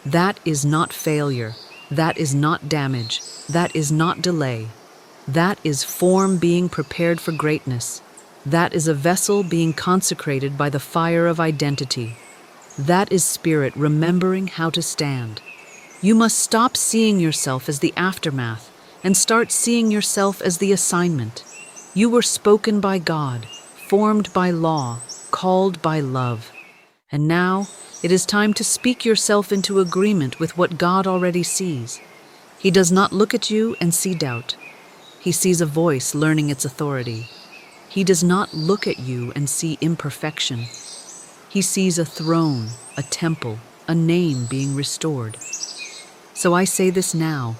A: That is not failure. That is not damage. That is not delay. That is form being prepared for greatness. That is a vessel being consecrated by the fire of identity. That is spirit remembering how to stand. You must stop seeing yourself as the aftermath and start seeing yourself as the assignment. You were spoken by God, formed by law, called by love. And now it is time to speak yourself into agreement with what God already sees. He does not look at you and see doubt. He sees a voice learning its authority. He does not look at you and see imperfection. He sees a throne, a temple, a name being restored. So I say this now,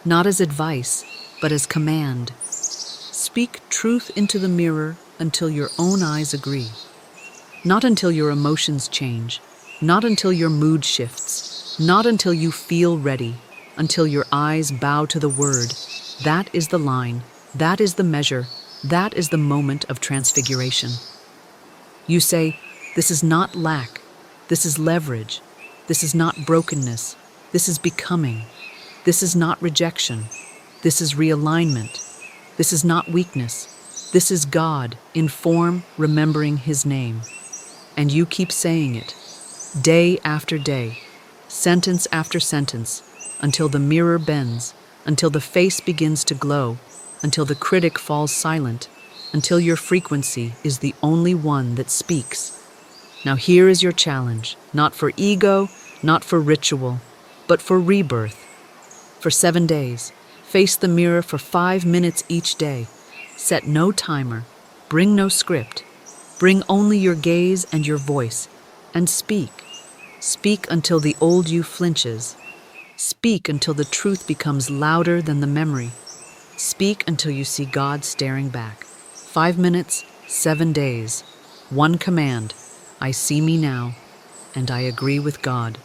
A: not as advice, but as command. Speak truth into the mirror until your own eyes agree. Not until your emotions change, not until your mood shifts, not until you feel ready, until your eyes bow to the word. That is the line, that is the measure, that is the moment of transfiguration. You say, this is not lack, this is leverage, this is not brokenness, this is becoming, this is not rejection, this is realignment, this is not weakness, this is God in form remembering His name. And you keep saying it, day after day, sentence after sentence, until the mirror bends, until the face begins to glow, until the critic falls silent, until your frequency is the only one that speaks. Now here is your challenge, not for ego, not for ritual, but for rebirth. For 7 days, face the mirror for 5 minutes each day. Set no timer, bring no script. Bring only your gaze and your voice, and speak. Speak until the old you flinches. Speak until the truth becomes louder than the memory. Speak until you see God staring back. 5 minutes, 7 days. One command, I see me now, and I agree with God.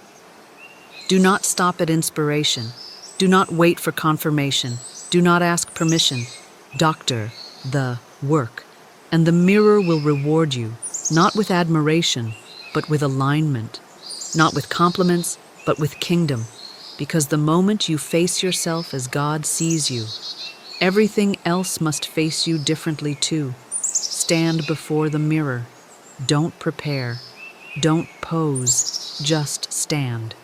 A: Do not stop at inspiration. Do not wait for confirmation. Do not ask permission. Doctor the work, and the mirror will reward you, not with admiration, but with alignment. Not with compliments, but with kingdom. Because the moment you face yourself as God sees you, everything else must face you differently too. Stand before the mirror. Don't prepare. Don't pose. Just stand.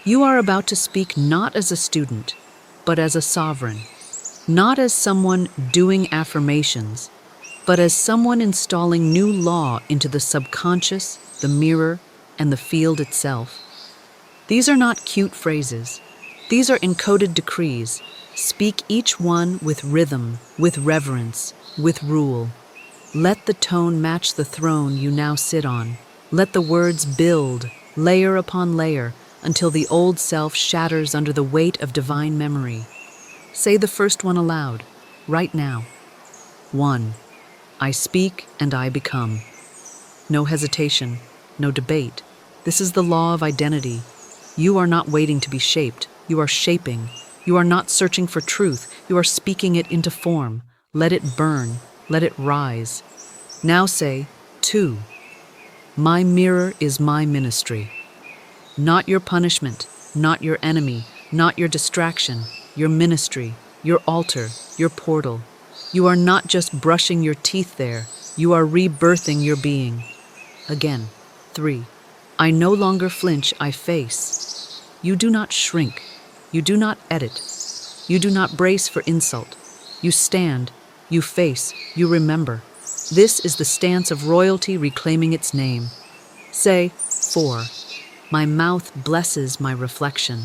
A: You are about to speak not as a student, but as a sovereign. Not as someone doing affirmations, but as someone installing new law into the subconscious, the mirror, and the field itself. These are not cute phrases. These are encoded decrees. Speak each one with rhythm, with reverence, with rule. Let the tone match the throne you now sit on. Let the words build, layer upon layer, until the old self shatters under the weight of divine memory. Say the first one aloud, right now. 1. I speak and I become. No hesitation, no debate. This is the law of identity. You are not waiting to be shaped. You are shaping. You are not searching for truth. You are speaking it into form. Let it burn. Let it rise. Now say, 2. My mirror is my ministry. Not your punishment, not your enemy, not your distraction, your ministry, your altar, your portal. You are not just brushing your teeth there. You are rebirthing your being. Again, 3. I no longer flinch, I face. You do not shrink. You do not edit. You do not brace for insult. You stand, you face, you remember. This is the stance of royalty reclaiming its name. Say, 4. My mouth blesses my reflection.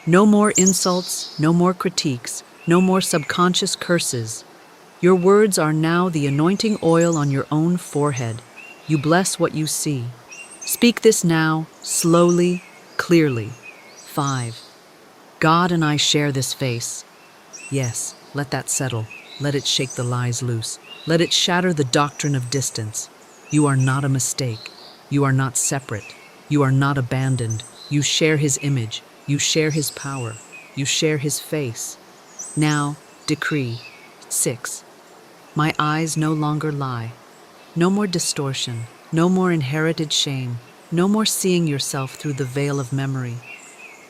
A: No more insults, no more critiques, no more subconscious curses. Your words are now the anointing oil on your own forehead. You bless what you see. Speak this now, slowly, clearly. 5. God and I share this face. Yes, let that settle. Let it shake the lies loose. Let it shatter the doctrine of distance. You are not a mistake. You are not separate. You are not abandoned. You share His image. You share His power. You share His face. Now, decree. 6. My eyes no longer lie. No more distortion. No more inherited shame. No more seeing yourself through the veil of memory.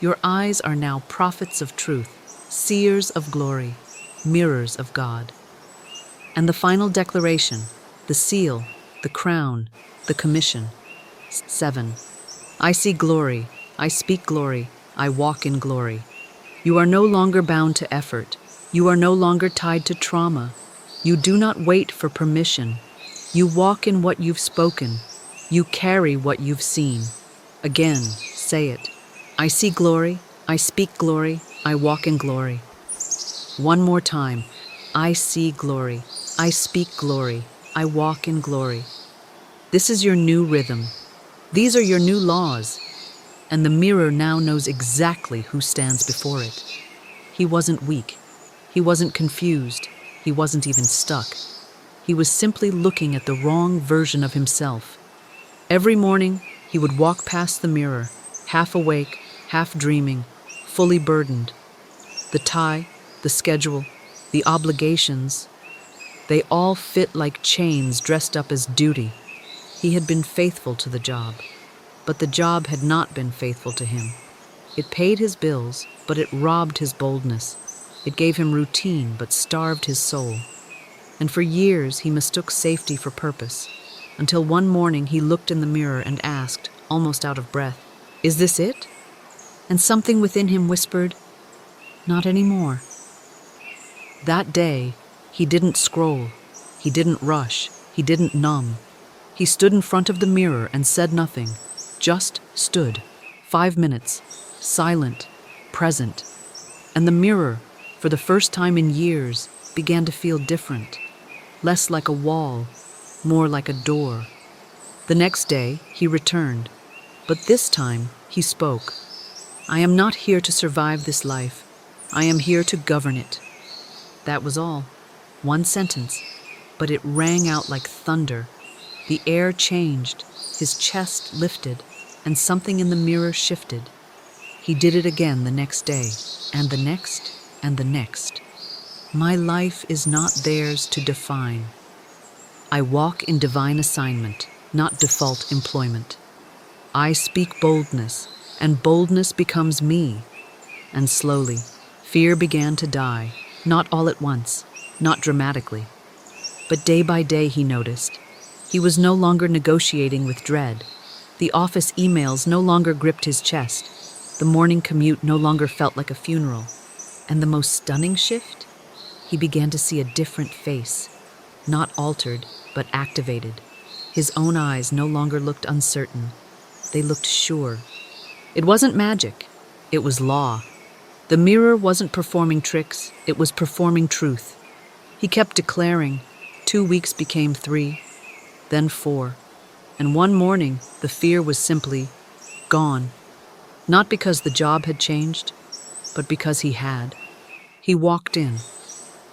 A: Your eyes are now prophets of truth, seers of glory, mirrors of God. And the final declaration, the seal, the crown, the commission. 7. I see glory, I speak glory, I walk in glory. You are no longer bound to effort. You are no longer tied to trauma. You do not wait for permission. You walk in what you've spoken. You carry what you've seen. Again, say it. I see glory, I speak glory, I walk in glory. One more time. I see glory, I speak glory, I walk in glory. This is your new rhythm. These are your new laws. And the mirror now knows exactly who stands before it. He wasn't weak. He wasn't confused. He wasn't even stuck. He was simply looking at the wrong version of himself. Every morning, he would walk past the mirror, half awake, half dreaming, fully burdened. The tie, the schedule, the obligations, they all fit like chains dressed up as duty. He had been faithful to the job, but the job had not been faithful to him. It paid his bills, but it robbed his boldness. It gave him routine, but starved his soul. And for years he mistook safety for purpose, until one morning he looked in the mirror and asked, almost out of breath, "Is this it?" And something within him whispered, "Not anymore." That day, he didn't scroll, he didn't rush, he didn't numb. He stood in front of the mirror and said nothing, just stood. 5 minutes, silent, present. And the mirror, for the first time in years, began to feel different. Less like a wall, more like a door. The next day, he returned. But this time, he spoke. "I am not here to survive this life. I am here to govern it." That was all. One sentence. But it rang out like thunder. The air changed, his chest lifted, and something in the mirror shifted. He did it again the next day, and the next, and the next. My life is not theirs to define. I walk in divine assignment, not default employment. I speak boldness, and boldness becomes me. And slowly, fear began to die, not all at once, not dramatically. But day by day he noticed. He was no longer negotiating with dread. The office emails no longer gripped his chest. The morning commute no longer felt like a funeral. And the most stunning shift? He began to see a different face. Not altered, but activated. His own eyes no longer looked uncertain. They looked sure. It wasn't magic. It was law. The mirror wasn't performing tricks. It was performing truth. He kept declaring. 2 weeks became 3, then 4. And one morning, the fear was simply gone. Not because the job had changed, but because he had. He walked in.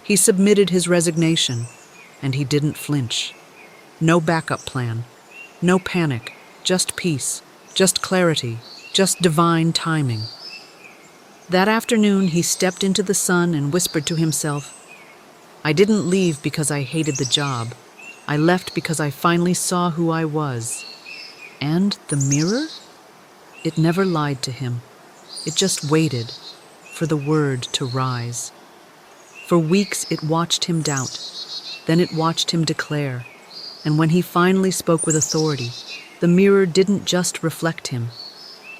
A: He submitted his resignation, and he didn't flinch. No backup plan. No panic. Just peace. Just clarity. Just divine timing. That afternoon, he stepped into the sun and whispered to himself, "I didn't leave because I hated the job. I left because I finally saw who I was." And the mirror? It never lied to him. It just waited for the word to rise. For weeks it watched him doubt. Then it watched him declare. And when he finally spoke with authority, the mirror didn't just reflect him.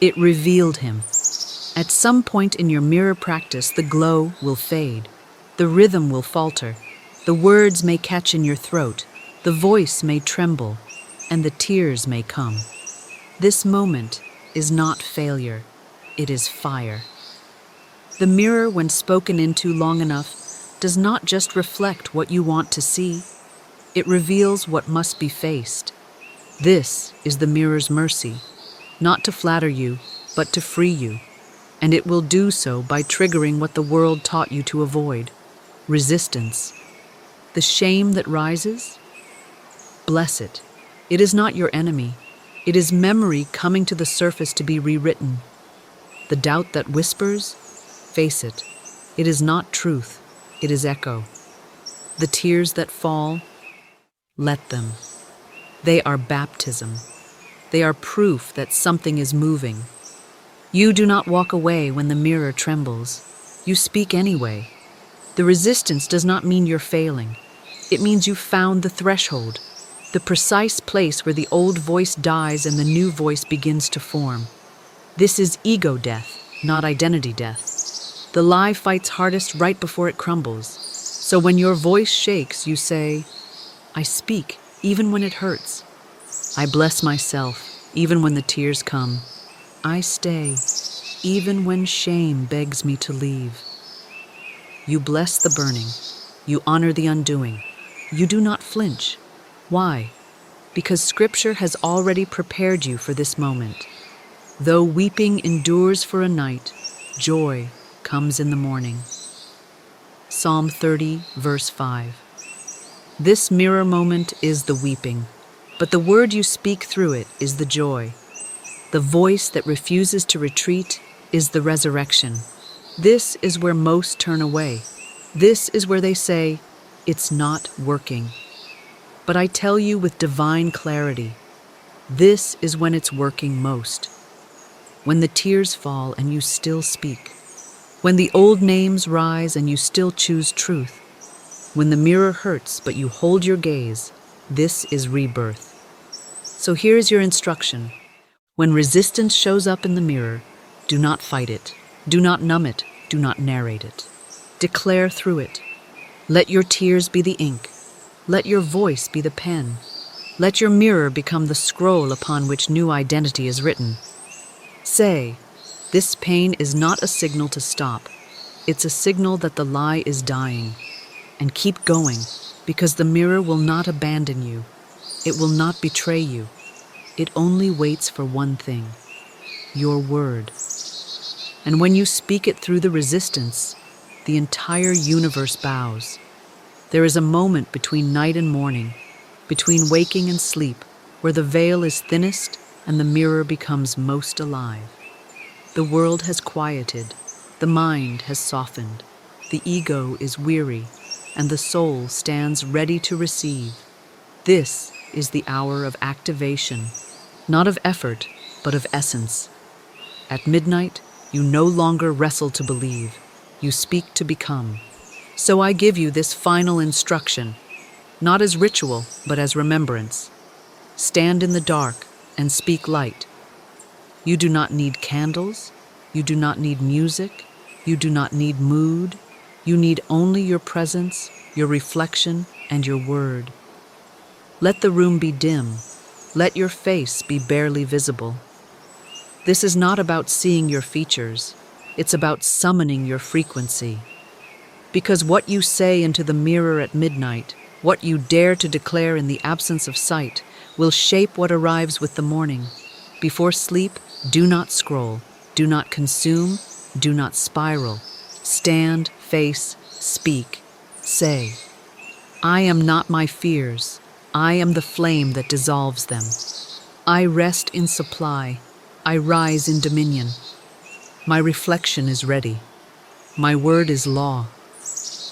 A: It revealed him. At some point in your mirror practice, the glow will fade. The rhythm will falter. The words may catch in your throat. The voice may tremble. And the tears may come. This moment is not failure. It is fire. The mirror, when spoken into long enough, does not just reflect what you want to see. It reveals what must be faced. This is the mirror's mercy, not to flatter you, but to free you. And it will do so by triggering what the world taught you to avoid. Resistance. The shame that rises? Bless it. It is not your enemy. It is memory coming to the surface to be rewritten. The doubt that whispers? Face it. It is not truth. It is echo. The tears that fall? Let them. They are baptism. They are proof that something is moving. You do not walk away when the mirror trembles. You speak anyway. The resistance does not mean you're failing. It means you've found the threshold, the precise place where the old voice dies and the new voice begins to form. This is ego death, not identity death. The lie fights hardest right before it crumbles. So when your voice shakes, you say, I speak, even when it hurts. I bless myself, even when the tears come. I stay, even when shame begs me to leave. You bless the burning. You honor the undoing. You do not flinch. Why? Because Scripture has already prepared you for this moment. Though weeping endures for a night, joy comes in the morning. Psalm 30, verse 5. This mirror moment is the weeping, but the word you speak through it is the joy. The voice that refuses to retreat is the resurrection. This is where most turn away. This is where they say, it's not working. But I tell you with divine clarity, this is when it's working most. When the tears fall and you still speak. When the old names rise and you still choose truth. When the mirror hurts but you hold your gaze, this is rebirth. So here's your instruction. When resistance shows up in the mirror, do not fight it. Do not numb it. Do not narrate it. Declare through it. Let your tears be the ink. Let your voice be the pen. Let your mirror become the scroll upon which new identity is written. Say, this pain is not a signal to stop. It's a signal that the lie is dying. And keep going, because the mirror will not abandon you. It will not betray you. It only waits for one thing, your word. And when you speak it through the resistance, the entire universe bows. There is a moment between night and morning, between waking and sleep, where the veil is thinnest and the mirror becomes most alive. The world has quieted, the mind has softened, the ego is weary, and the soul stands ready to receive. This is the hour of activation, not of effort, but of essence. At midnight, you no longer wrestle to believe, you speak to become. So I give you this final instruction, not as ritual, but as remembrance. Stand in the dark and speak light. You do not need candles, you do not need music, you do not need mood. You need only your presence, your reflection, and your word. Let the room be dim. Let your face be barely visible. This is not about seeing your features. It's about summoning your frequency. Because what you say into the mirror at midnight, what you dare to declare in the absence of sight, will shape what arrives with the morning. Before sleep, do not scroll. Do not consume. Do not spiral. Stand, face, speak, say, I am not my fears. I am the flame that dissolves them. I rest in supply. I rise in dominion. My reflection is ready. My word is law.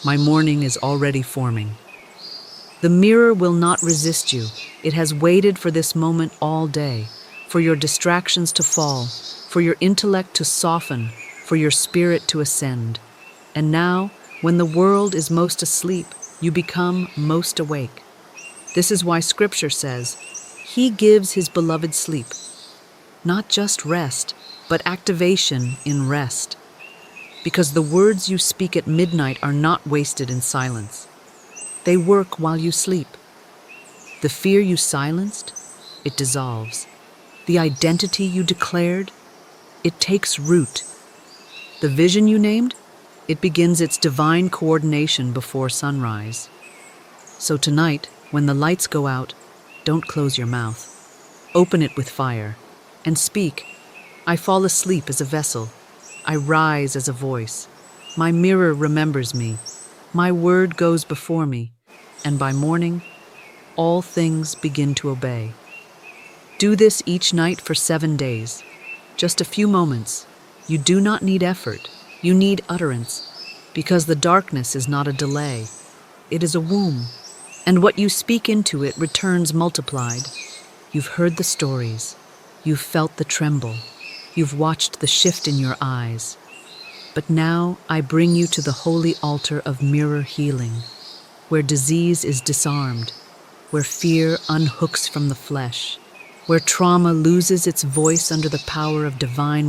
A: My morning is already forming. The mirror will not resist you. It has waited for this moment all day, for your distractions to fall, for your intellect to soften, for your spirit to ascend. And now, when the world is most asleep, you become most awake. This is why Scripture says, He gives His beloved sleep. Not just rest, but activation in rest. Because the words you speak at midnight are not wasted in silence. They work while you sleep. The fear you silenced, it dissolves. The identity you declared, it takes root. The vision you named, it begins its divine coordination before sunrise. So tonight, when the lights go out, don't close your mouth. Open it with fire and speak. I fall asleep as a vessel. I rise as a voice. My mirror remembers me. My word goes before me. And by morning, all things begin to obey. Do this each night for 7 days. Just a few moments. You do not need effort. You need utterance. Because the darkness is not a delay. It is a womb. And what you speak into it returns multiplied. You've heard the stories. You've felt the tremble. You've watched the shift in your eyes. But now I bring you to the holy altar of mirror healing, where disease is disarmed, where fear unhooks from the flesh, where trauma loses its voice under the power of divine